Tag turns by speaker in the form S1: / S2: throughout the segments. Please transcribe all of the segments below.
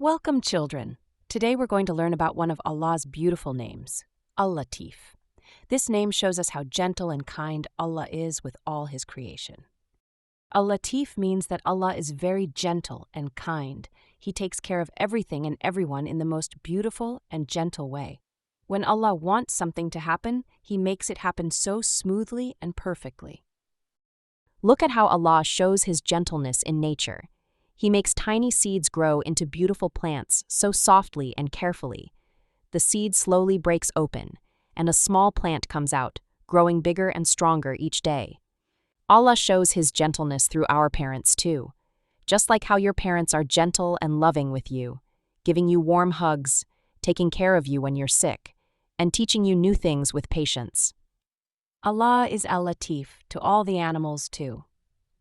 S1: Welcome, children. Today we're going to learn about one of Allah's beautiful names, Al-Lateef. This name shows us how gentle and kind Allah is with all His creation. Al-Lateef means that Allah is very gentle and kind. He takes care of everything and everyone in the most beautiful and gentle way. When Allah wants something to happen, He makes it happen so smoothly and perfectly. Look at how Allah shows His gentleness in nature. He makes tiny seeds grow into beautiful plants so softly and carefully. The seed slowly breaks open, and a small plant comes out, growing bigger and stronger each day. Allah shows His gentleness through our parents too. Just like how your parents are gentle and loving with you, giving you warm hugs, taking care of you when you're sick, and teaching you new things with patience. Allah is Al-Lateef to all the animals too.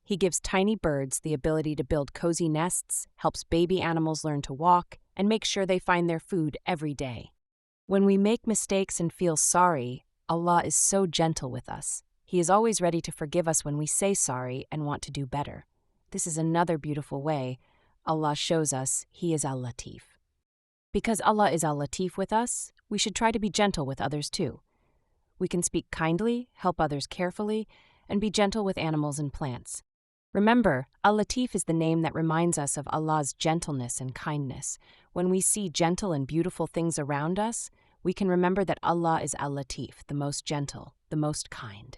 S1: He gives tiny birds the ability to build cozy nests, helps baby animals learn to walk, and makes sure they find their food every day. When we make mistakes and feel sorry, Allah is so gentle with us. He is always ready to forgive us when we say sorry and want to do better. This is another beautiful way Allah shows us He is Al-Lateef. Because Allah is Al-Lateef with us, we should try to be gentle with others too. We can speak kindly, help others carefully, and be gentle with animals and plants. Remember, Al-Lateef is the name that reminds us of Allah's gentleness and kindness. When we see gentle and beautiful things around us, we can remember that Allah is Al-Lateef, the most gentle, the most kind.